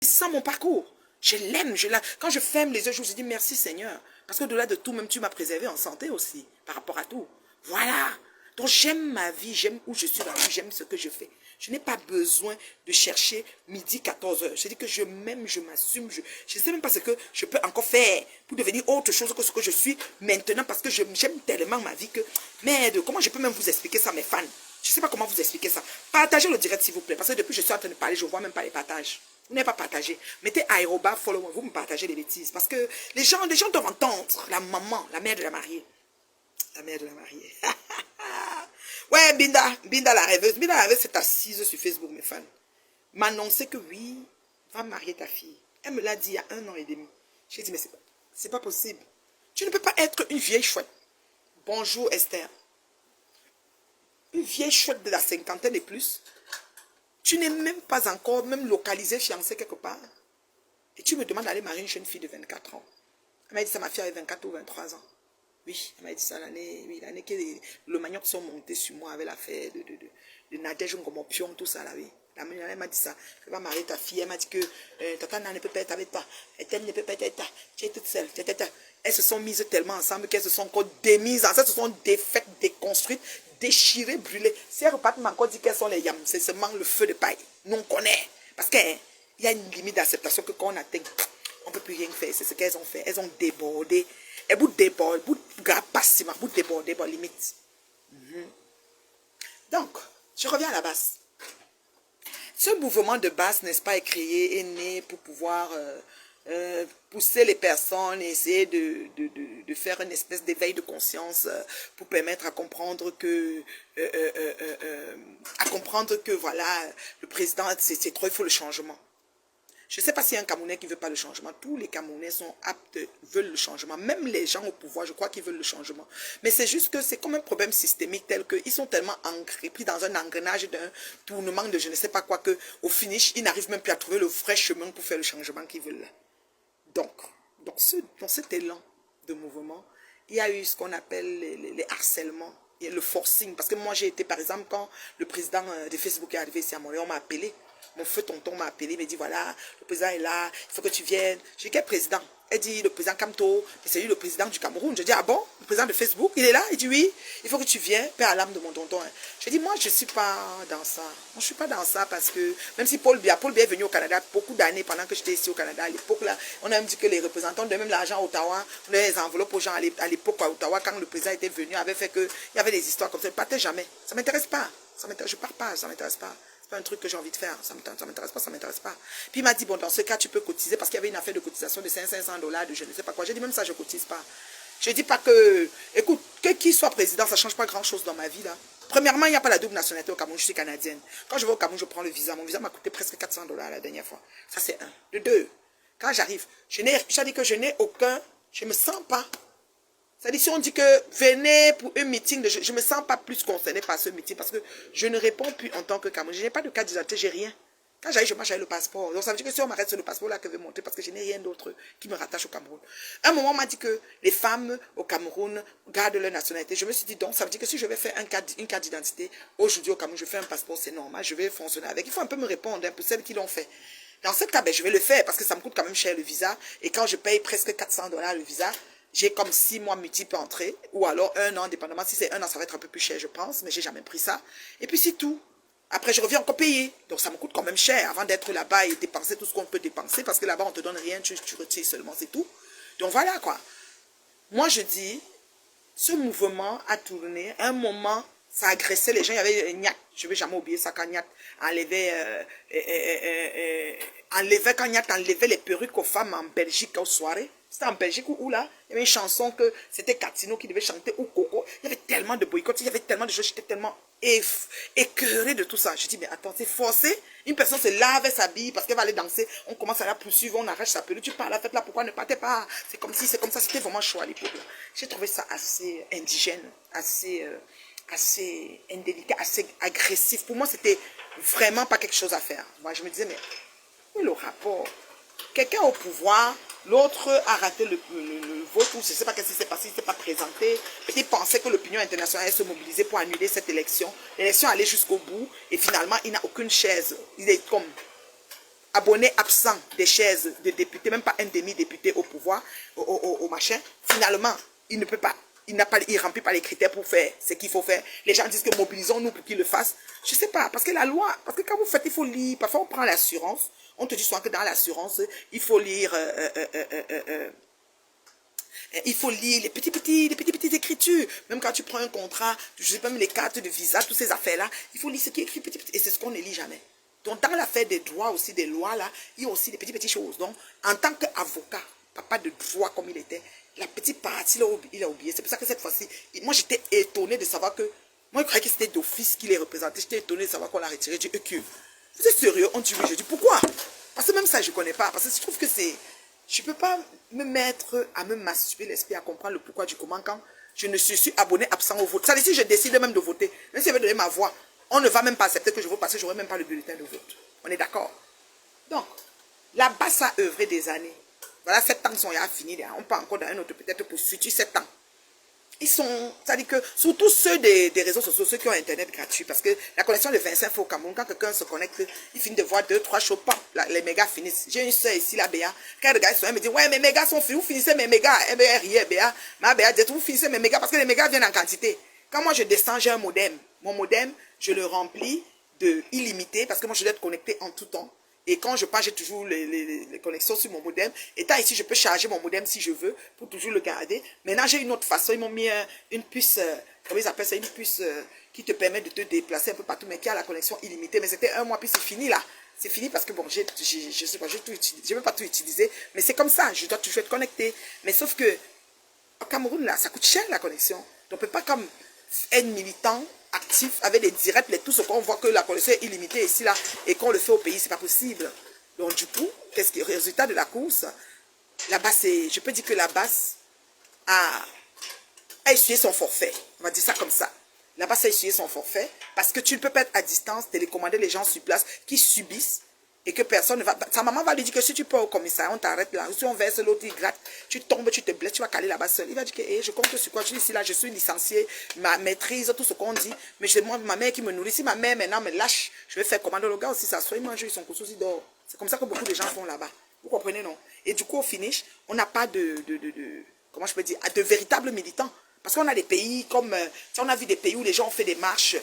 sens mon parcours. Je l'aime, je l'aime. Quand je ferme les yeux, je me dis merci Seigneur. Parce qu'au-delà de tout, même tu m'as préservé en santé aussi, par rapport à tout. Voilà. Donc j'aime ma vie, j'aime où je suis dans la vie, j'aime ce que je fais. Je n'ai pas besoin de chercher midi 14 heures. Je dis que je m'aime, je m'assume. Je ne sais même pas ce que je peux encore faire pour devenir autre chose que ce que je suis maintenant parce que j'aime tellement ma vie que... Merde, comment je peux même vous expliquer ça, mes fans? Je ne sais pas comment vous expliquer ça. Partagez le direct, s'il vous plaît. Parce que depuis que je suis en train de parler, je ne vois même pas les partages. Vous n'avez pas partagé. Mettez aérobat, follow, vous me partagez les bêtises. Parce que les gens doivent entendre la maman, la mère de la mariée. La mère de la mariée. Ouais, Binda la rêveuse. Binda la rêveuse s'est assise sur Facebook, mes fans. M'annoncer que oui, va marier ta fille. Elle me l'a dit il y a 1 an et demi. J'ai dit, mais c'est pas possible. Tu ne peux pas être une vieille chouette. Bonjour Esther. Une vieille chouette de la cinquantaine et plus. Tu n'es même pas encore même localisée, fiancée quelque part. Et tu me demandes d'aller marier une jeune fille de 24 ans. Elle m'a dit ça, ma fille avait 24 ou 23 ans. Oui, elle m'a dit ça l'année que le manioc sont montés sur moi avec l'affaire de Nadège Ngomopion, tout ça là, oui. Elle m'a dit ça, je vais marier ta fille. Elle m'a dit que Tata ne peut pas être avec toi. Elle ne peut pas être toi. Tu es toute seule. Elles se sont mises tellement ensemble qu'elles se sont encore démises. Elles se sont défaites, déconstruites, déchirées, brûlées. Si elles repartent, m'a encore dit qu'elles sont les yams. C'est seulement le feu de paille. Nous on connaît. Parce qu'il y a une limite d'acceptation que quand on atteint, on ne peut plus rien faire. C'est ce qu'elles ont fait. Elles ont débordé. Et vous débordez, vous grappez, vous débordez, limite. Donc, je reviens à la base. Ce mouvement de base, n'est-ce pas, est créé, est né pour pouvoir pousser les personnes et essayer de faire une espèce d'éveil de conscience pour permettre à comprendre que, voilà, le président, c'est trop, il faut le changement. Je ne sais pas s'il y a un Camerounais qui ne veut pas le changement. Tous les Camerounais sont aptes, veulent le changement. Même les gens au pouvoir, je crois qu'ils veulent le changement. Mais c'est juste que c'est comme un problème systémique tel qu'ils sont tellement ancrés, pris dans un engrenage d'un tournement de je ne sais pas quoi, qu'au finish, ils n'arrivent même plus à trouver le vrai chemin pour faire le changement qu'ils veulent. Donc dans cet élan de mouvement, il y a eu ce qu'on appelle les harcèlements, et le forcing. Parce que moi, j'ai été, par exemple, quand le président de Facebook est arrivé ici à Montréal, on m'a appelé. Mon feu tonton m'a appelé, il m'a dit voilà, le président est là, il faut que tu viennes. Je dis quel président? Elle dit le président Kamto, c'est lui le président du Cameroun. Je dis ah bon, le président de Facebook, il est là? Il dit oui, il faut que tu viennes, père à l'âme de mon tonton. Je dis moi je ne suis pas dans ça. Moi je ne suis pas dans ça parce que même si Paul Biya est venu au Canada beaucoup d'années pendant que j'étais ici au Canada, à l'époque là, on a même dit que les représentants de même l'argent à Ottawa, on donnait les enveloppes aux gens à l'époque à Ottawa quand le président était venu, avait fait que il y avait des histoires comme ça. Je ne partais jamais. Ça ne m'intéresse pas. Je ne pars pas, ça ne m'intéresse pas. Un truc que j'ai envie de faire, ça ne m'intéresse pas. Puis il m'a dit, bon, dans ce cas, tu peux cotiser, parce qu'il y avait une affaire de cotisation de $500, de je ne sais pas quoi. J'ai dit, même ça, je ne cotise pas. Je ne dis pas que, écoute, que qui soit président, ça ne change pas grand-chose dans ma vie, là. Premièrement, il n'y a pas la double nationalité au Cameroun, je suis canadienne. Quand je vais au Cameroun, je prends le visa. Mon visa m'a coûté presque $400 la dernière fois. Ça, c'est un. De deux, quand j'arrive, j'ai dit que je n'ai aucun, je ne me sens pas. C'est-à-dire, si on dit que venez pour un meeting, je ne me sens pas plus concernée par ce meeting parce que je ne réponds plus en tant que Camerounais. Je n'ai pas de carte d'identité, j'ai rien. Quand j'arrive, je marche avec le passeport. Donc, ça veut dire que si on m'arrête sur le passeport, là, que je vais montrer parce que je n'ai rien d'autre qui me rattache au Cameroun. Un moment, on m'a dit que les femmes au Cameroun gardent leur nationalité. Je me suis dit, donc, ça veut dire que si je vais faire une carte d'identité, aujourd'hui au Cameroun, je fais un passeport, c'est normal, je vais fonctionner avec. Il faut un peu me répondre pour celles qui l'ont fait. Dans ce cas, ben, je vais le faire parce que ça me coûte quand même cher le visa. Et quand je paye presque $400 le visa, j'ai comme 6 mois multiples entrées, ou alors 1 an, dépendamment. Si c'est 1 an, ça va être un peu plus cher, je pense, mais j'ai jamais pris ça. Et puis c'est tout. Après, je reviens encore payer. Donc ça me coûte quand même cher avant d'être là-bas et dépenser tout ce qu'on peut dépenser, parce que là-bas, on te donne rien, tu retires seulement, c'est tout. Donc voilà quoi. Moi, je dis, ce mouvement a tourné. À un moment, ça agressait les gens. Il y avait Niat, je ne vais jamais oublier ça, quand Niat enlevait quand Niat enlevait les perruques aux femmes en Belgique aux soirées. C'était en Belgique où là, il y avait une chanson que c'était Catino qui devait chanter ou Coco. Il y avait tellement de boycott, il y avait tellement de choses, j'étais tellement écœurée de tout ça. Je dis, mais attends, c'est forcé. Une personne se lave, s'habille parce qu'elle va aller danser. On commence à la poursuivre, on arrache sa peluche. Tu pars à la fête là, pourquoi ne partez pas? C'est comme si, c'est comme ça, c'était vraiment chaud à l'époque. J'ai trouvé ça assez indigène, assez indélicat, assez agressif. Pour moi, c'était vraiment pas quelque chose à faire. Moi, je me disais, mais où est le rapport? Quelqu'un au pouvoir, l'autre a raté le vote, ou je ne sais pas ce qui s'est passé, il ne s'est pas présenté. Il pensait que l'opinion internationale allait se mobiliser pour annuler cette élection. L'élection allait jusqu'au bout et finalement, il n'a aucune chaise. Il est comme... abonné absent des chaises de députés, même pas un demi-député au pouvoir, au machin, finalement, il ne peut pas. Il ne remplit pas les critères pour faire ce qu'il faut faire. Les gens disent que mobilisons-nous pour qu'il le fasse. Je ne sais pas, parce que la loi, parce que quand vous faites, il faut lire. Parfois, on prend l'assurance. On te dit souvent que dans l'assurance, il faut lire... il faut lire les petites écritures. Même quand tu prends un contrat, je sais pas, même les cartes de visa, toutes ces affaires-là, il faut lire ce qui est écrit petit. Et c'est ce qu'on ne lit jamais. Donc, dans l'affaire des droits aussi, des lois, là, il y a aussi des petites choses. Donc, en tant qu'avocat, papa de droit comme il était, la petite partie, il a oublié. C'est pour ça que cette fois-ci, moi, j'étais étonné de savoir que, moi, je croyais que c'était d'office qui les représentait. J'étais étonné de savoir qu'on l'a retiré. J'ai dit, vous êtes sérieux? On dit oui. Je dis, pourquoi? Parce que même ça, je ne connais pas. Parce que je trouve que c'est... Je ne peux pas me mettre à me masturber l'esprit, à comprendre le pourquoi du comment quand je ne suis abonné absent au vote. Ça veut dire si je décide même de voter, même si je vais donner ma voix, on ne va même pas accepter que je vote parce que je n'aurai même pas le bulletin de vote. On est d'accord? Donc, là-bas, ça a œuvré des années. Voilà, 7 ans sont finis. On part encore dans un autre, peut-être pour 7 ans. Ils sont, c'est-à-dire que, surtout ceux des réseaux sociaux, ceux qui ont Internet gratuit, parce que la connexion de 25 fois au Cameroun, quand quelqu'un se connecte, il finit de voir 2, 3 shows, les mégas finissent. J'ai une soeur ici, la Béa, quand elle regarde, elle me dit, ouais, mes mégas sont finis, vous finissez mes mégas. Eh bien, elle riait, Béa. Ma Béa dit, vous finissez mes mégas, parce que les mégas viennent en quantité. Quand moi je descends, j'ai un modem. Mon modem, je le remplis de illimité, parce que moi je dois être connecté en tout temps. Et quand je pars, j'ai toujours les connexions sur mon modem. Étant ici, je peux charger mon modem si je veux, pour toujours le garder. Maintenant, j'ai une autre façon. Ils m'ont mis une puce, comment ils appellent ça, une puce qui te permet de te déplacer un peu partout, mais qui a la connexion illimitée. Mais c'était 1 mois, puis c'est fini là. C'est fini parce que bon, je sais pas, j'ai même pas tout utilisé. Mais c'est comme ça, je dois toujours être connecté. Mais sauf que, au Cameroun, là, ça coûte cher la connexion. Donc, on ne peut pas comme être militant actif avec les directs, tout ce qu'on voit que la connexion est illimitée ici là et qu'on le fait au pays, c'est pas possible. Donc du coup, qu'est-ce qui est le résultat de la course? La basse, je peux dire que la basse a essuyé son forfait. On va dire ça comme ça. La basse a essuyé son forfait parce que tu ne peux pas être à distance, télécommander les gens sur place qui subissent et que personne ne va... Sa maman va lui dire que si tu peux au commissariat, on t'arrête là. Si on verse l'autre, il gratte, tu tombes, tu te blesses, tu vas caler là-bas seul. Il va dire que je compte sur quoi? Je dis ici, là, je suis licencié, ma maîtrise, tout ce qu'on dit. Mais c'est moi, ma mère qui me nourrit. Si ma mère maintenant me lâche, je vais faire commander le gars aussi, ça soit, il mange, ils sont cousus, il dort. C'est comme ça que beaucoup de gens font là-bas. Vous comprenez, non? Et du coup, au finish, on n'a pas comment je peux dire, de véritables militants. Parce qu'on a des pays comme, on a vu des pays où les gens ont fait des marches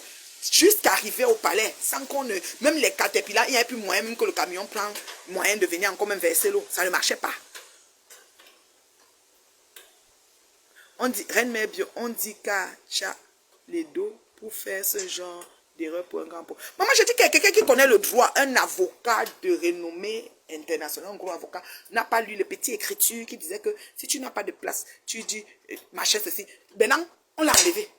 jusqu'à arriver au palais, sans qu'on ne... Même les caterpillars, il n'y avait plus moyen, même que le camion prend moyen de venir encore même verser l'eau. Ça ne marchait pas. On dit, Reine Mère Bio, on dit qu'à les dos pour faire ce genre d'erreur pour un grand pot. Maman, je dis que quelqu'un qui connaît le droit, un avocat de renommée internationale, un gros avocat, n'a pas lu les petites écritures qui disaient que si tu n'as pas de place, tu dis, machin, ceci. Maintenant, on l'a enlevé.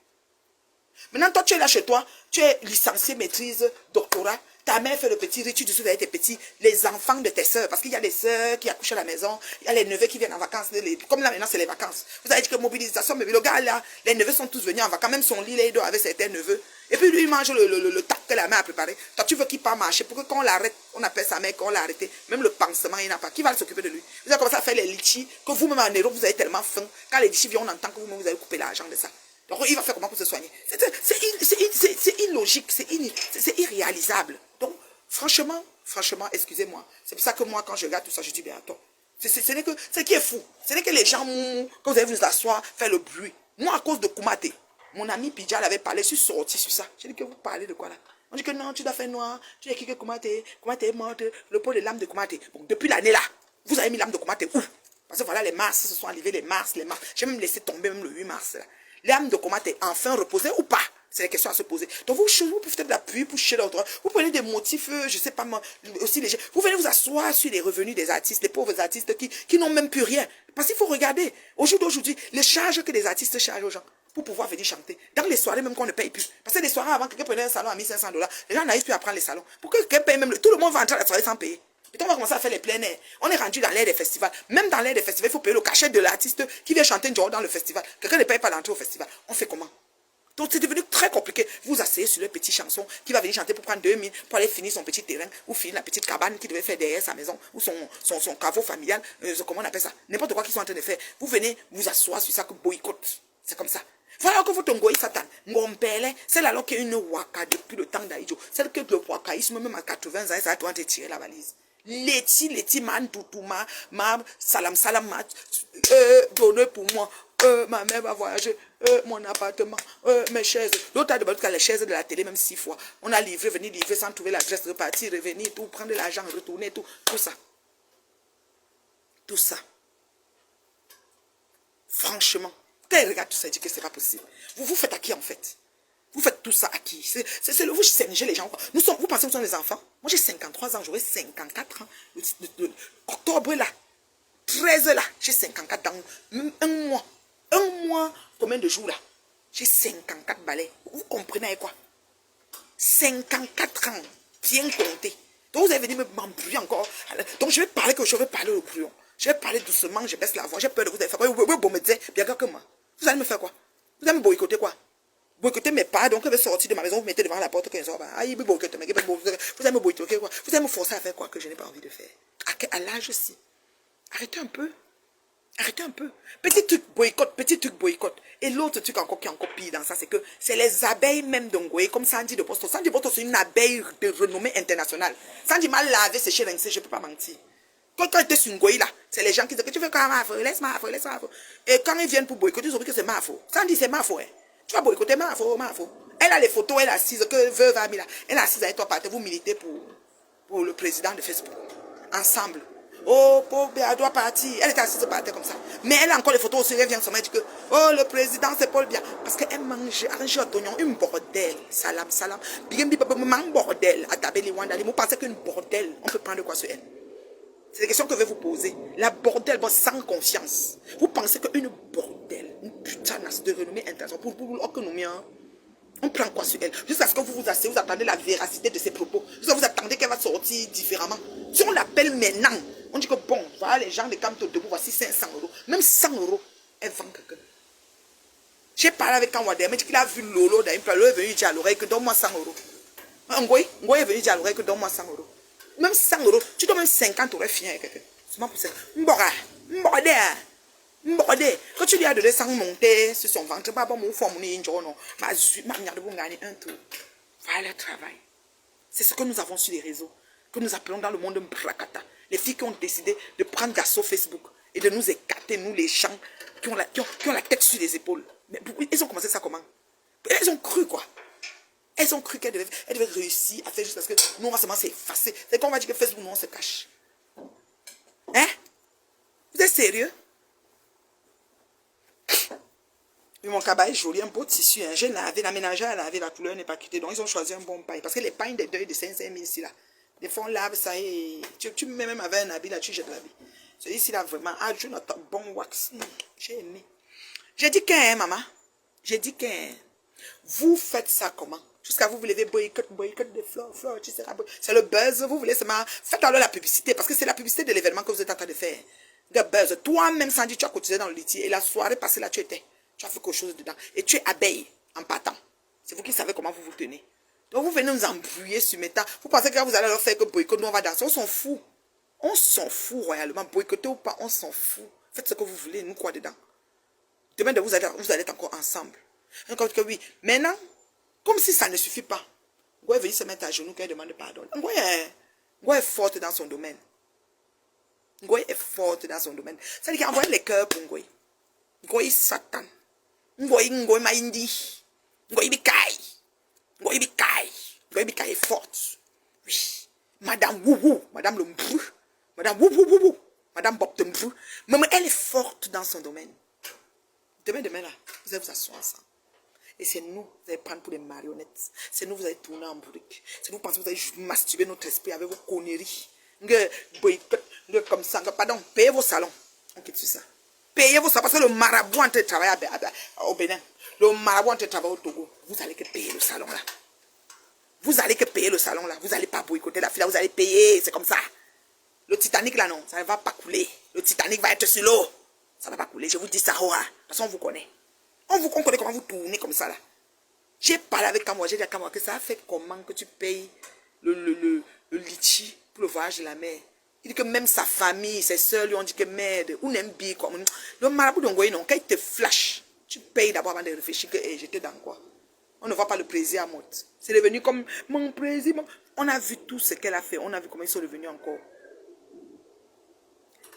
Maintenant, toi, tu es là chez toi, tu es licencié, maîtrise, doctorat, ta mère fait le petit riz, tu discutes avec tes petits, les enfants de tes soeurs, parce qu'il y a des soeurs qui accouchent à la maison, il y a les neveux qui viennent en vacances, comme là maintenant c'est les vacances. Vous avez dit que mobilisation, mais le gars là, les neveux sont tous venus en vacances, même son lit là, il dort avec certains neveux, et puis lui il mange le tac que la mère a préparé. Toi tu veux qu'il part marcher, pour que quand on l'arrête, on appelle sa mère, quand on l'a arrêté, même le pansement il n'a pas, qui va s'occuper de lui? Vous avez commencé à faire les litchis, que vous-même en Europe vous avez tellement faim, quand les litchis viennent on entend que vous-même vous avez coupé l'argent de ça. Donc, il va faire comment pour se soigner? C'est illogique, c'est irréalisable. Donc, franchement, excusez-moi. C'est pour ça que moi, quand je regarde tout ça, je dis, bien, attends. Ce qui est fou, ce n'est que les gens, quand vous allez vous asseoir, faire le bruit. Moi, à cause de Koumaté, mon ami Pidjal avait parlé, je suis sorti sur ça. J'ai dit que vous parlez de quoi là? On dit que non, tu dois faire noir, tu as écrit que Koumaté est mort, le pot de l'âme de Koumaté. Donc, depuis l'année là, vous avez mis l'âme de Koumaté où? Parce que voilà, les mars se sont arrivés, les mars. J'ai même laissé tomber même le 8 mars là. L'âme de Koumaté est enfin reposée ou pas? C'est la question à se poser. Donc vous pouvez faire de l'appui pour chercher l'autre. Vous prenez des motifs, je sais pas moi, aussi légers. Vous venez vous asseoir sur les revenus des artistes, les pauvres artistes qui n'ont même plus rien. Parce qu'il faut regarder, au jour d'aujourd'hui, les charges que les artistes chargent aux gens pour pouvoir venir chanter. Dans les soirées même qu'on ne paye plus. Parce que les soirées avant, quelqu'un prenait un salon à 1500 $, les gens n'arrivent plus à prendre les salons. Pour que quelqu'un paye même, tout le monde va entrer à la soirée sans payer. Et on va commencer à faire les plein air. On est rendu dans l'air des festivals. Même dans l'air des festivals, il faut payer le cachet de l'artiste qui vient chanter un jour dans le festival. Quelqu'un ne paye pas l'entrée au festival. On fait comment? Donc c'est devenu très compliqué. Vous asseyez sur les petites chansons qui va venir chanter pour prendre 2000 pour aller finir son petit terrain ou finir la petite cabane qu'il devait faire derrière sa maison ou son caveau familial. Comment on appelle ça? N'importe quoi qu'ils sont en train de faire. Vous venez vous asseoir sur ça que boycott. C'est comme ça. Voilà que vous tongoï Satan. Ngompele, c'est là qu'il y a une waka depuis le temps d'Aïdjo. C'est que le wakaïsme, même à 80 ans, ça a tout tirer la valise. Leti, man, toutou, salam, donnez pour moi. Ma mère va voyager, mon appartement, mes chaises. L'autre a demandé les chaises de la télé, même 6 fois. On a livré, venir livrer sans trouver l'adresse, repartir, revenir, tout, prendre l'argent, retourner, tout ça. Tout ça. Franchement, quand il regarde tout ça, il dit que c'est pas possible. Vous faites à qui en fait? Vous faites tout ça à qui? C'est le vous singez les gens. Vous pensez que nous sommes des enfants? Moi j'ai 53 ans, j'aurai 54 ans. Octobre là, 13 là, j'ai 54 ans. Un mois. Un mois, combien de jours là? J'ai 54 balais. Vous comprenez quoi? 54 ans, bien compté. Donc vous allez venir m'embrouiller encore. Donc je vais parler que je vais parler au crouillon. Je vais parler doucement, je baisse la voix. J'ai peur de vous faire quoi? Vous me dire, bien que moi. Vous allez me faire quoi? Vous allez me boycotter quoi? Boycotter mes pas, donc je vais sortir de ma maison, vous mettez devant la porte que vous allez me boycotter quoi? Vous allez me forcer à faire quoi que je n'ai pas envie de faire? À l'âge aussi. Arrêtez un peu. Arrêtez un peu. Petit truc boycott. Et l'autre truc encore qui est encore pire dans ça, c'est que c'est les abeilles même d'Ongoye, comme Sandy de Boston. Sandy de Boston, c'est une abeille de renommée internationale. Sandy m'a lavé, séché, rincé, je ne peux pas mentir. Quand il était sur Ngoye là, c'est les gens qui disent que tu veux quand ma faute, laisse ma faute. Et quand ils viennent pour boycotter, ils ont dit que c'est ma faute. Sandy, c'est ma faute. Hein. Tu vas boycotter ma faute. Elle a les photos, elle est assise, que veuve a mis là. Elle est assise avec toi, partez, vous militez pour le président de Facebook. Ensemble. Oh, pauvre, elle doit partir. Elle était assise par terre comme ça. Mais elle a encore les photos aussi. Elle vient sur moi et dit que, oh, le président, c'est Paul Biya. Parce qu'elle mange, arrangé d'oignon, une bordel. Salam. Bien, bordel. À Tabeli Wandali. Vous pensez qu'une bordel, on peut prendre quoi sur elle? C'est des questions que je vais vous poser. La bordel, bon, sans confiance. Vous pensez qu'une bordel, une putainasse de renommée internationale, pour que nous miens, on prend quoi sur elle? Jusqu'à ce que vous vous asseyez, vous attendez la véracité de ses propos. Jusqu'à vous attendez qu'elle va sortir différemment. Si on l'appelle maintenant, on dit que bon, voilà les gens de Camto debout, voici 500 €. Même 100 €, elle vend quelqu'un. J'ai parlé avec Kanwade, elle m'a dit qu'il a vu Lolo dans une place. Lolo est venu dire à l'oreille que donne-moi 100 €. Ngoy est venu dire à l'oreille que donne-moi 100 €. Même 100 €, tu dois même 50 € fini avec quelqu'un. C'est pas pour ça. Mbordé, quand tu lui as donné 100 monter sur son ventre, pas bon, mon fond, mon injo, non. Ma mère de bon gagner un tour. Voilà le travail. C'est ce que nous avons sur les réseaux, que nous appelons dans le monde un brakata. Les filles qui ont décidé de prendre d'assaut Facebook et de nous écarter, nous les gens qui ont la tête sur les épaules. Mais elles ont commencé ça comment? Elles ont cru quoi? Elles ont cru qu'elles devaient réussir à faire juste parce que nous on va seulement s'effacer. C'est qu'on va dire que Facebook, nous on se cache. Hein? Vous êtes sérieux? Mais mon cabas est joli, un beau tissu. Hein. J'ai lavé, la ménagère a lavé, la couleur n'est pas quittée. Donc, ils ont choisi un bon paille. Parce que les pailles des deuils de 500 000 ici, là. Des fois, on lave ça et tu me mets même avec un habit, là, tu jettes l'habit. Celui-ci, là, vraiment, je note un bon wax. J'ai aimé. J'ai dit qu'un, maman. J'ai dit qu'un. Vous faites ça comment? Jusqu'à vous voulez boycott de fleurs, tu seras. C'est le buzz, vous voulez seulement. Faites alors la publicité, parce que c'est la publicité de l'événement que vous êtes en train de faire. De buzz. Toi-même, Sandy, tu as cotisé dans le litier. Et la soirée passée, là, tu étais. Tu as fait quelque chose dedans. Et tu es abeille en partant. C'est vous qui savez comment vous vous tenez. Donc vous venez nous embrouiller sur mes temps. Vous pensez que vous allez leur faire que boycott, nous on va danser. On s'en fout. On s'en fout royalement. Boycotter ou pas, on s'en fout. Faites ce que vous voulez, nous quoi dedans. Demain, vous allez être encore ensemble. Donc, oui. Maintenant, comme si ça ne suffit pas, Ngoy veut se mettre à genoux qu'elle demande pardon. Ngoy est forte dans son domaine. Ngoy est forte dans son domaine. C'est-à-dire qu'il envoie les cœurs pour Ngoy. Ngoy Satan. Ngoy Maindi. Ngoy Bikai. Ngoy Bikai est forte. Oui. Madame Woubou. Madame le Mbrou. Madame Woubou. Madame Bob de Mbrou. Même elle est forte dans son domaine. Demain là, vous allez vous asseoir ensemble. Et c'est nous, vous allez prendre pour des marionnettes. C'est nous, vous allez tourner en bourrique. C'est nous, vous pensez que vous allez masturber notre esprit avec vos conneries. Comme ça. Pardon, payez vos salons. On quitte sur ça. Payez vos salons. Parce que le marabout en train de travailler au Bénin. Le marabout en train de travailler au Togo. Vous allez que payer le salon là. Vous allez que payer le salon là. Vous n'allez pas boycotter la fille là. Vous allez payer. C'est comme ça. Le Titanic là, non. Ça ne va pas couler. Le Titanic va être sur l'eau. Ça ne va pas couler. Je vous dis ça, Roa. De toute façon, on vous connaît. On connaît comment vous tournez comme ça là. J'ai parlé avec Kamwa. J'ai dit à Kamwa que ça a fait comment que tu payes le litchi pour le voyage de la mer. Il dit que même sa famille, ses soeurs lui ont dit que merde, ou n'aime bien quoi. Le marabout d'Ongoye, non, quand il te flash, tu payes d'abord avant de réfléchir que j'étais dans quoi. On ne voit pas le plaisir à mort. C'est devenu comme mon plaisir. On a vu tout ce qu'elle a fait. On a vu comment ils sont devenus encore.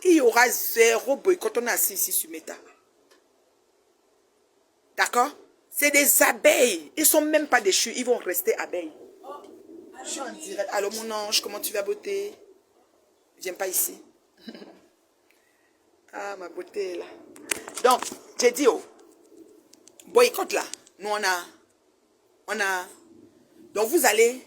il y aura zéro boycott. On est assis ici sur Meta. D'accord? C'est des abeilles. Ils ne sont même pas déchus. Ils vont rester abeilles. Je suis en direct. Allô, mon ange, comment tu vas, beauté? Viens pas ici. Ah, ma beauté est là. Donc, j'ai dit, oh, boycott là. Nous, on a. Donc, vous allez.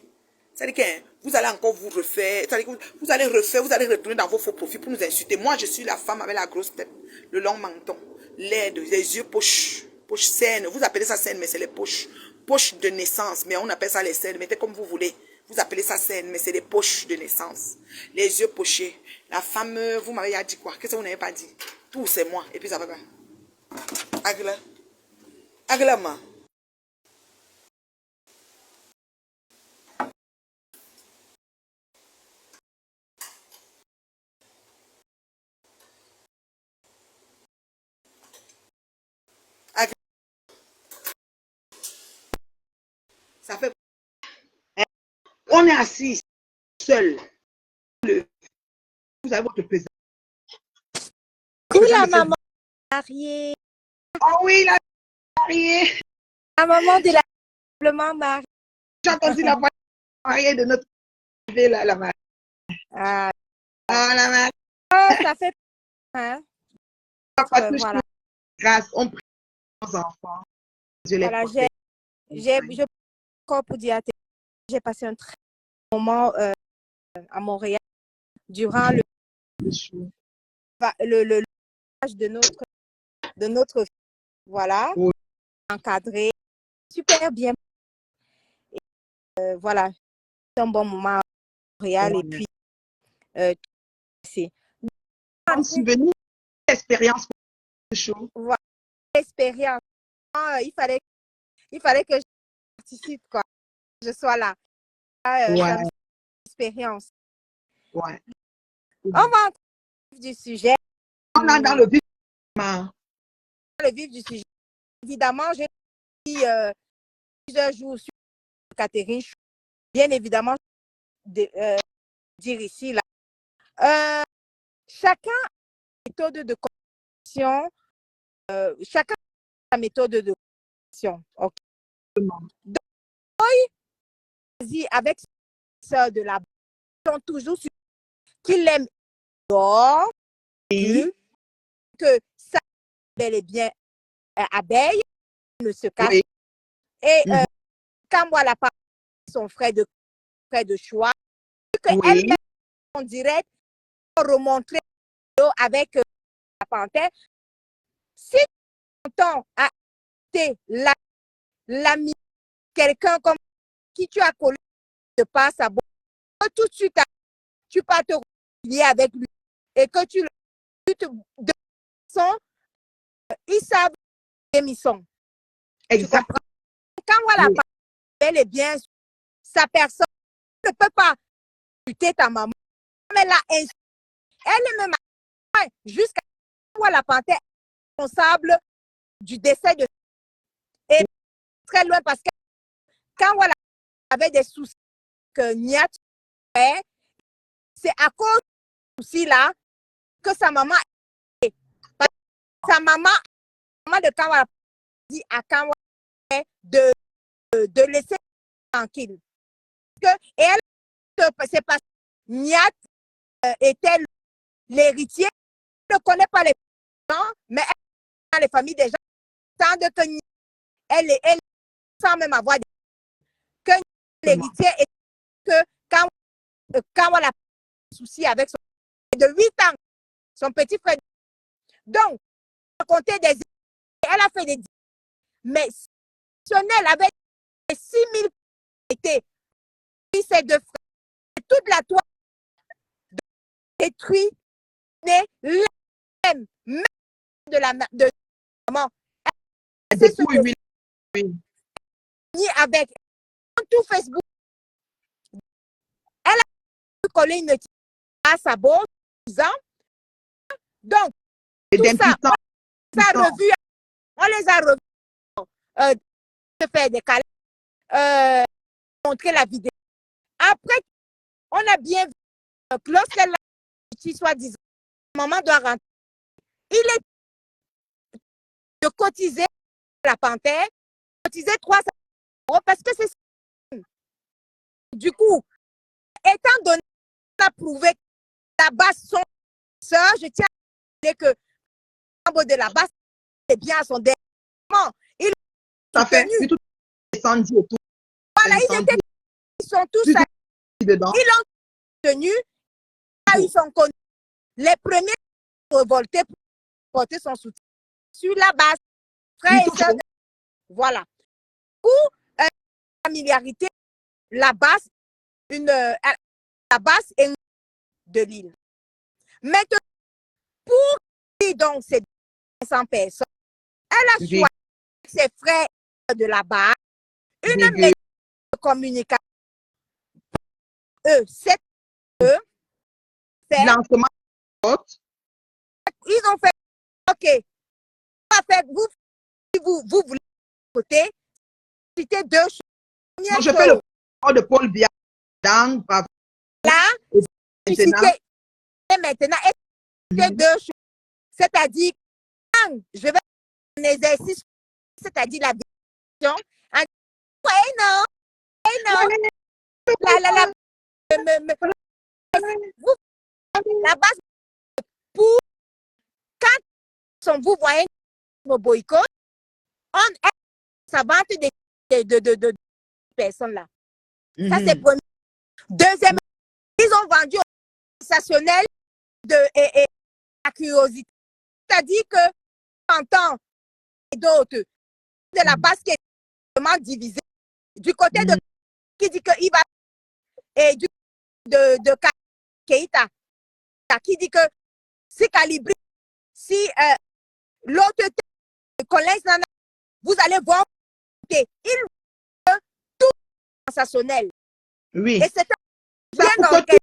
C'est-à-dire que vous allez encore vous refaire. C'est-à-dire que vous allez refaire, vous allez retourner dans vos faux profils pour nous insulter. Moi, je suis la femme avec la grosse tête, le long menton, l'aide, les yeux poches saines. Vous appelez ça saine, mais c'est les poches. Poches de naissance, mais on appelle ça les saines. Mettez comme vous voulez. Vous appelez ça saine, mais c'est des poches de naissance. Les yeux pochés. La femme, vous m'avez dit quoi? Qu'est-ce que vous n'avez pas dit? Tout, c'est moi. Et puis ça va pas. Agla. Aglama. Ça fait. On est assis seul. Vous avez votre pesant. Où la maman mariée? Oh oui, la mariée. La maman de la simplement mariée. J'ai entendu la voix mariée de notre la mariée. Ah, La mariée. oh, ça fait hein? Voilà. Grâce, on prie nos enfants. Je les voilà, j'ai encore pour dire, j'ai passé un très bon moment à Montréal durant le de notre voilà, oui. Encadré, super bien. Et, voilà, c'est un bon moment à Montréal et puis c'est comme souvenir l'expérience chaud. Voilà, l'expérience. Il fallait que je participe, quoi. Je sois là. Ouais. Expérience. Ouais. On va entrer dans le vif du sujet. On est dans le vif. Le vif du sujet. Évidemment, j'ai dit plusieurs jours sur Catherine. Bien évidemment, dire ici, là. Chacun a sa méthode de communication. Chacun a sa méthode de communication. OK. Donc, avec ça de la sont toujours sur qu'il aime dehors, que ça bel et bien abeille ne se cache. Oui. Et quand moi la part son frère de choix, que elle en direct remontrer avec la panthère. Si tu entends l'ami, quelqu'un comme qui tu as collé de par sa bouche, tout de suite tu peux te relier avec lui et que tu de son, ils savent qui ils sont. Exact. Quand voilà, elle est bien, sa personne ne peut pas insulter ta maman, mais elle a insulté. Elle est même jusqu'à voir la panthère responsable du décès de et très loin parce que quand voilà avait des soucis que Niat fait, c'est à cause de soucis là que sa maman de Kawa dit à Kawa de laisser tranquille. Et elle, c'est parce que Niat était l'héritier, elle ne connaît pas les gens, mais elle dans les familles des gens, tant de que elle sans même avoir que l'héritier et que quand on a souci avec son de 8 ans, son petit frère. Donc, compter des elle a fait des mais elle avait 6 000 été puis ses deux frères. Toute la toile détruite, même de la maman. C'est ce que avec tout Facebook. Elle a collé une à sa bourse, donc tout ça, on les a revus de faire des câlins, montrer la vidéo. Après, on a bien vu que lorsqu'elle a dit soi-disant maman doit rentrer. Il est de cotiser la panthère, cotiser 300 € parce que c'est ça. Du coup, étant donné qu'on a prouvé que la base son sœur, je tiens à dire que le membre de la base est bien à son développement. Ils Ça fait tout descendu et tout. Voilà, ils sont tous dedans. Ils l'ont tenu, il a eu son compte. Les premiers révoltés pour porter son soutien sur la base. Frère et sœur, voilà. Pour la familiarité, la base est de l'île. Maintenant, pour donc ces 500 personnes, elle a choisi ses frères de la base, une méthode de communication. C'est lancement. Ils ont fait, ok, vous voulez côté, citer deux choses. Donc, je fais le rapport de Paul Biya. Là, maintenant, deux choses. C'est-à-dire, je vais un exercice, c'est-à-dire la vision. Non. La base, pour quand vous voyez nos boycotts, on est savante de personnes là. Ça, c'est premier. Deuxièmement, ils ont vendu au sensationnel et la curiosité. C'est-à-dire que, en tant que d'autres, de la base qui est vraiment divisée, du côté de qui dit qu'il va, et du de Keïta, qui dit que c'est calibré. Si l'autre collège, vous allez voir, il veut tout sensationnel. Oui. Et c'est bien pour que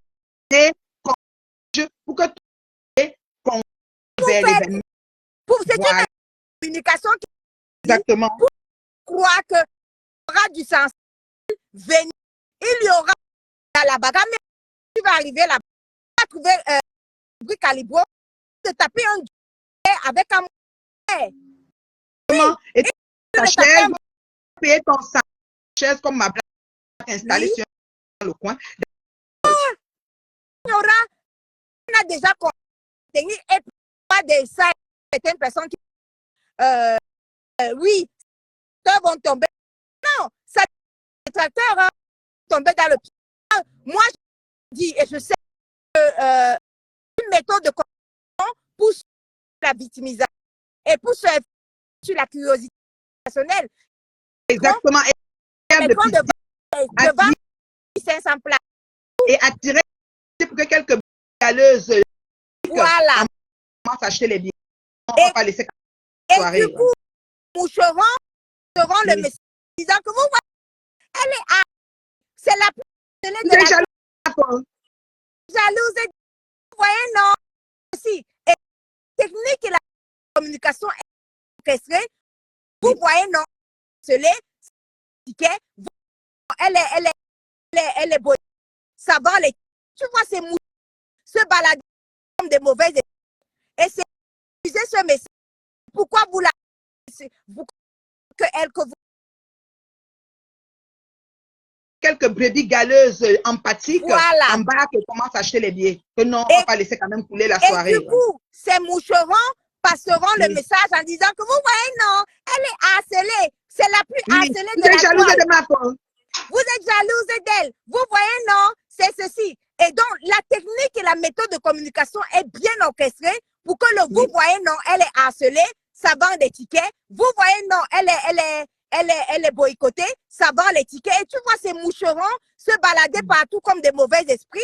c'est une communication qui exactement. Pour croire que il y aura du sens venir, il y aura dans la bagarre, mais tu vas arriver là, tu vas trouver bruit calibro, te taper un avec un oui. Et ta chaise, payer ton chaise comme ma place installée sur le coin. Il y aura, on a déjà contenu et pas de ça, certaines personnes qui oui, vont tomber. Non, ça, les tracteurs hein, tomber dans le pied. Moi, je dis et je sais que une méthode de communication pour la victimisation et pour sur la curiosité personnelle. Exactement. Et devant 500 places. Et attirer pour que quelques galeuses voilà. commencent à acheter les billets. On ne va pas laisser soirée. Et du coup, moucheront le message disant que vous voyez, elle est à. C'est la plus de la jalouse. Vous voyez, non. Aussi. Et la technique et la communication orchestrée, vous voyez, non. Elle est bonne. Ça va les. Tu vois, ces mouches se balader comme des mauvaises. Et c'est utiliser ce message. Pourquoi vous la. Que vous. Quelques brebis galeuses empathiques voilà. embarquent et commencent à acheter les billets. Que non, on ne va pas laisser quand même couler la soirée. Et du coup, ces moucherons passeront le message en disant que vous voyez, non, elle est harcelée. C'est la plus harcelée de la jalouse de ma part. Vous êtes jalouse d'elle. Vous voyez, non, c'est ceci. Et donc, la technique et la méthode de communication est bien orchestrée pour que vous voyez, non, elle est harcelée, ça vend des tickets. Vous voyez, non, elle est boycottée, ça vend les tickets. Et tu vois ces moucherons se balader partout comme des mauvais esprits.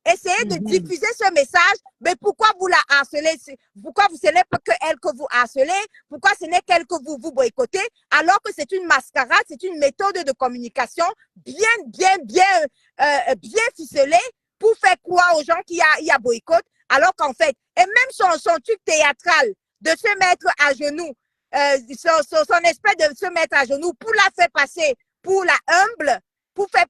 Essayez de diffuser ce message, mais pourquoi vous la harcelez? Pourquoi ce n'est pas que elle que vous harcelez? Pourquoi ce n'est qu'elle que vous boycottez? Alors que c'est une mascarade, c'est une méthode de communication bien ficelée pour faire croire aux gens qu'il y a boycott, alors qu'en fait, et même son truc théâtral de se mettre à genoux, son espèce de se mettre à genoux pour la faire passer pour la humble, pour faire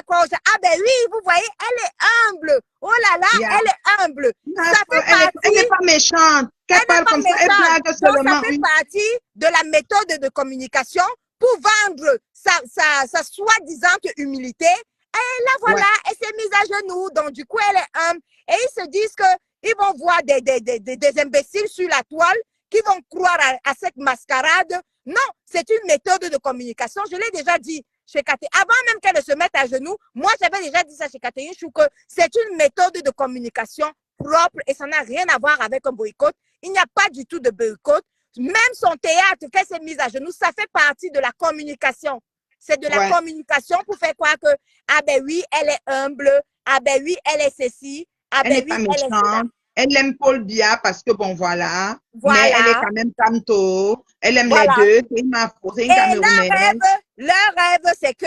quoi aux gens? Ah ben oui, vous voyez, elle est humble. Oh là là, Yeah. elle est humble. Ça fait Elle n'est partie, pas méchante. Qu'elle elle n'est parle pas comme ça, elle méchante. blague Donc, ça seulement. fait Oui. partie de la méthode de communication pour vendre sa soi-disant humilité. Et là, voilà, Ouais. elle s'est mise à genoux. Donc, du coup, elle est humble. Et ils se disent qu'ils vont voir des imbéciles sur la toile qui vont croire à cette mascarade. Non, c'est une méthode de communication. Je l'ai déjà dit chez Catherine. Avant même qu'elle ne se mette à genoux, moi, j'avais déjà dit ça chez Catherine Chou que c'est une méthode de communication propre et ça n'a rien à voir avec un boycott. Il n'y a pas du tout de boycott. Même son théâtre, qu'elle s'est mise à genoux, ça fait partie de la communication. C'est de la communication pour faire croire que, ah ben oui, elle est humble, ah ben oui, elle est ceci, ah Elle ben n'est oui, pas elle est cela. méchante. Elle aime Paul Biya parce que bon, voilà. Voilà. Mais elle est quand même Kamto. Elle aime Voilà. les deux. C'est une Afro, c'est une Et Camerounaise. leur rêve, c'est que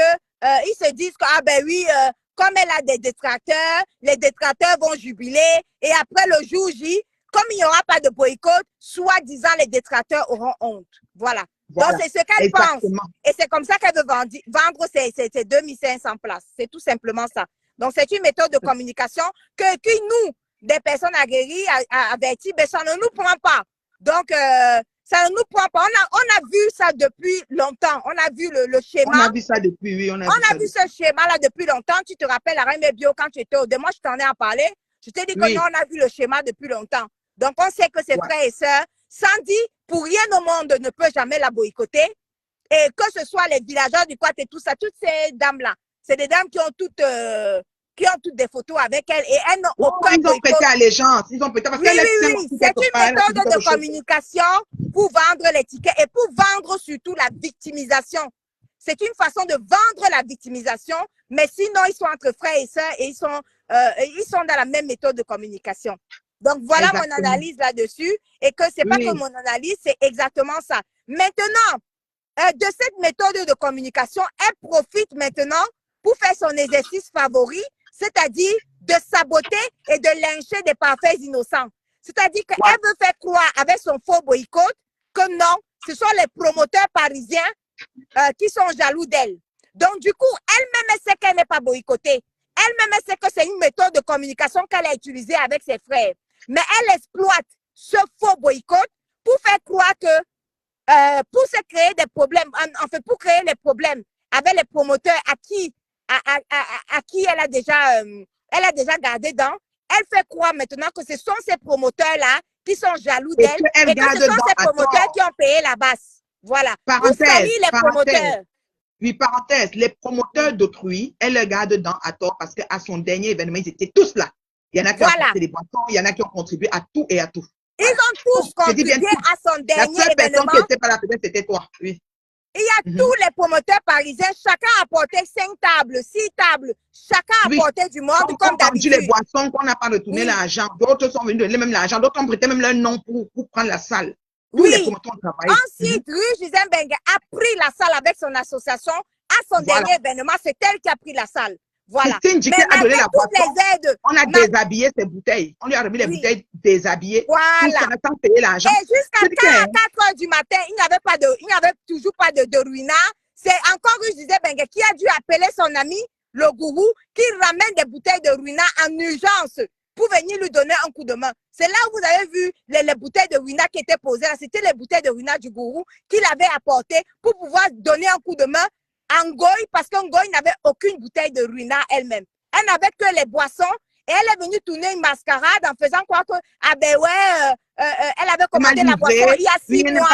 ils se disent que, ah ben oui, comme elle a des détracteurs, les détracteurs vont jubiler. Et après le jour J, comme il n'y aura pas de boycott, soi-disant les détracteurs auront honte. Voilà. Voilà. Donc, c'est ce qu'elle pense. Exactement. Et c'est comme ça qu'elle veut vendre ses 2500 places. C'est tout simplement ça. Donc, c'est une méthode de communication que nous, des personnes aguerries, averties, ben, ça ne nous prend pas. Donc, ça ne nous prend pas. On a vu ça depuis longtemps. On a vu le schéma. On a vu ça depuis, oui. On a vu ce schéma-là depuis longtemps. Tu te rappelles, Alain Bio, quand tu étais au dé, moi, je t'en ai en parlé. Je t'ai dit que non, on a vu le schéma depuis longtemps. Donc, on sait que ses frères et sœurs, Sandy, pour rien au monde, ne peut jamais la boycotter. Et que ce soit les villageois du Quat et tout ça, toutes ces dames-là, c'est des dames qui ont toutes des photos avec elle et elles n'ont aucun Ils ont prêté allégeance. Ils ont prêté parce qu'elle oui. C'est une méthode de communication pour vendre les tickets et pour vendre surtout la victimisation. C'est une façon de vendre la victimisation, mais sinon, ils sont entre frères et sœurs et ils sont dans la même méthode de communication. Donc, voilà mon analyse là-dessus et que c'est pas que mon analyse, c'est exactement ça. Maintenant, de cette méthode de communication, elle profite maintenant pour faire son exercice favori, c'est-à-dire de saboter et de lyncher des parfaits innocents. C'est-à-dire qu'elle veut faire croire avec son faux boycott que non, ce sont les promoteurs parisiens qui sont jaloux d'elle. Donc, du coup, elle-même, elle sait qu'elle n'est pas boycottée. Elle-même, elle sait que c'est une méthode de communication qu'elle a utilisée avec ses frères. Mais elle exploite ce faux boycott pour faire croire que, pour se créer des problèmes, en fait, pour créer les problèmes avec les promoteurs à qui elle a déjà gardé dans, elle fait croire maintenant que ce sont ces promoteurs-là qui sont jaloux d'elle et que ce sont ces promoteurs qui ont payé la basse. Voilà. Parenthèse, les promoteurs. Oui, parenthèse, les promoteurs d'autrui, elle le garde dans à tort parce qu'à son dernier événement, ils étaient tous là. Il y en a qui ont apporté des boissons, il y en a qui ont contribué à tout et à tout. Ils ont tous contribué à son dernier événement. La seule personne qui n'était pas là, peut-être, c'était toi. Oui. Il y a tous les promoteurs parisiens, chacun a apporté 5 tables, 6 tables, chacun a apporté du monde comme d'habitude. les boissons, qu'on n'a pas retourné l'argent, d'autres sont venus donner même l'argent, d'autres ont prêté même leur nom pour prendre la salle. Tous les promoteurs ont travaillé. Ensuite, Rue Gisèle Bengue a pris la salle avec son association à son dernier événement. C'est elle qui a pris la salle. Voilà. Christine Djiké a donné la boisson. Les aides, on a déshabillé ses bouteilles. On lui a remis les bouteilles déshabillées. Voilà. Sans payer l'argent. Et jusqu'à 4 heures du matin, il n'y avait toujours pas de ruina. C'est encore Rue Gisèle Bengue qui a dû appeler son ami, le gourou, qui ramène des bouteilles de ruina en urgence pour venir lui donner un coup de main. C'est là où vous avez vu les bouteilles de ruina qui étaient posées. C'était les bouteilles de ruina du gourou qu'il avait apportées pour pouvoir donner un coup de main à Ngoï, parce que Ngoï n'avait aucune bouteille de ruina elle-même. Elle n'avait que les boissons et elle est venue tourner une mascarade en faisant croire que, ah ben ouais, elle avait commandé la boisson il y a 6 mois.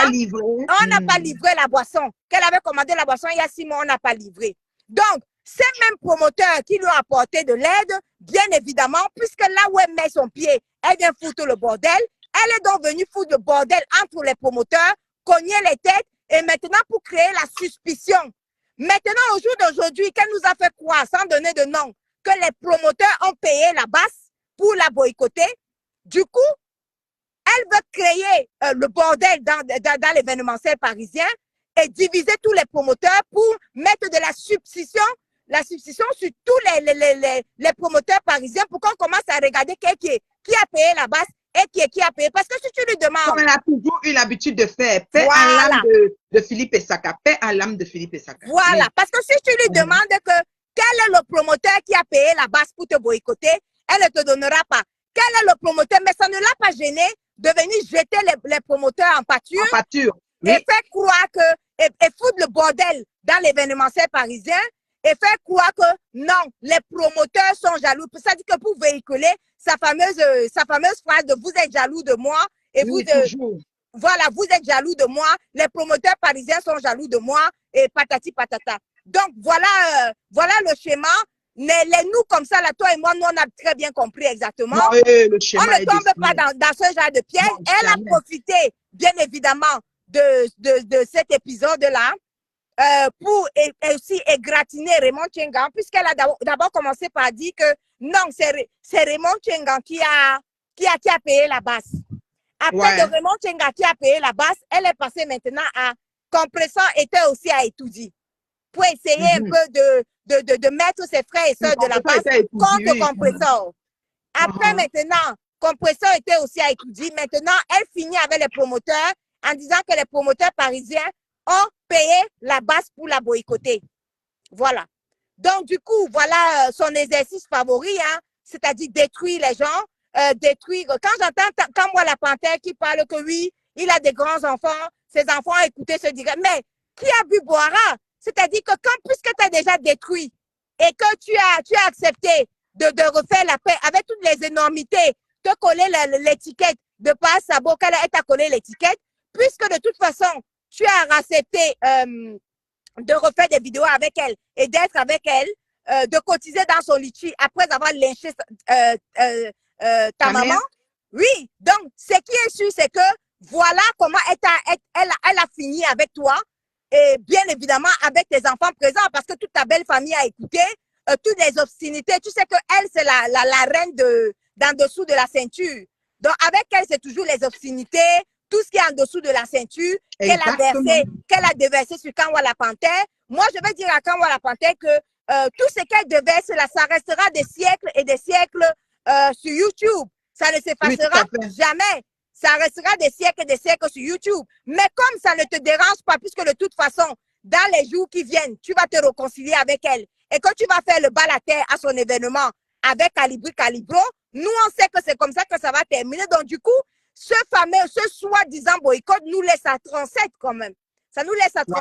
On n'a pas livré la boisson. Qu'elle avait commandé la boisson il y a 6 mois, on n'a pas livré. Donc, ces mêmes promoteurs qui lui ont apporté de l'aide, bien évidemment, puisque là où elle met son pied, elle vient foutre le bordel. Elle est donc venue foutre le bordel entre les promoteurs, cogner les têtes et maintenant pour créer la suspicion. Maintenant, au jour d'aujourd'hui, qu'elle nous a fait croire, sans donner de nom, que les promoteurs ont payé la basse pour la boycotter. Du coup, elle veut créer le bordel dans l'événementiel parisien et diviser tous les promoteurs pour mettre de la substitution sur tous les promoteurs parisiens pour qu'on commence à regarder qui a payé la basse et qui a payé. Parce que si tu lui demandes... Comme elle a toujours eu l'habitude de faire. Paix Voilà. en l'âme de Philippe Essaka. Paix en l'âme de Philippe Essaka. Voilà. Oui. Parce que si tu lui demandes que quel est le promoteur qui a payé la base pour te boycotter, elle ne te donnera pas. Quel est le promoteur? Mais ça ne l'a pas gêné de venir jeter les promoteurs en pâture. En pâture. Oui. Et faire croire que... Et foutre le bordel dans l'événementiel parisien. Et faire croire que non, les promoteurs sont jaloux. Ça dit que pour véhiculer sa fameuse phrase de vous êtes jaloux de moi et Oui, vous voilà, vous êtes jaloux de moi, les promoteurs parisiens sont jaloux de moi et patati patata. Donc voilà, voilà le schéma. Nous comme ça, là, toi et moi, nous on a très bien compris exactement. Non, le schéma on ne tombe pas dans ce genre de piège. Non, elle a profité, bien évidemment, de cet épisode-là. Pour aussi égratiner Raymond Tchengan, puisqu'elle a d'abord commencé par dire que non, c'est Raymond Tchengan qui a payé la base. Après de Raymond Tchengan qui a payé la base, elle est passée maintenant à Compressor était aussi à Etoudi pour essayer un peu de mettre ses frères et sœurs de la base contre Compressor. Après maintenant, Compressor était aussi à Etoudi. Maintenant, elle finit avec les promoteurs en disant que les promoteurs parisiens ont payé la base pour la boycotter. Voilà. Donc, du coup, voilà son exercice favori, hein, c'est-à-dire détruire les gens, détruire. Quand moi, la panthère qui parle que oui, il a des grands enfants, ses enfants ont écouté ce direct. Mais qui a bu boira? C'est-à-dire que puisque tu as déjà détruit et que tu as accepté de refaire la paix avec toutes les énormités, te coller l'étiquette de pas sabot, qu'elle t'a collé l'étiquette, puisque de toute façon, tu as accepté de refaire des vidéos avec elle et d'être avec elle, de cotiser dans son litchi après avoir lynché ta maman. Oui, donc ce qui est sûr, c'est que voilà comment elle a fini avec toi et bien évidemment avec tes enfants présents parce que toute ta belle famille a écouté, toutes les obscénités. Tu sais qu'elle, c'est la reine d'en dessous de la ceinture. Donc avec elle, c'est toujours les obscénités, tout ce qui est en dessous de la ceinture, qu'elle a déversé sur Kanwa la Panthère. Moi, je vais dire à Kanwa la Panthère que tout ce qu'elle déverse là, ça restera des siècles et des siècles sur YouTube. Ça ne s'effacera jamais. Ça restera des siècles et des siècles sur YouTube. Mais comme ça ne te dérange pas, puisque de toute façon, dans les jours qui viennent, tu vas te réconcilier avec elle et que tu vas faire le bal à terre à son événement avec Calibro, nous, on sait que c'est comme ça que ça va terminer. Donc, du coup, ce soi-disant boycott nous laisse à 37 quand même. Ça nous laisse à 37.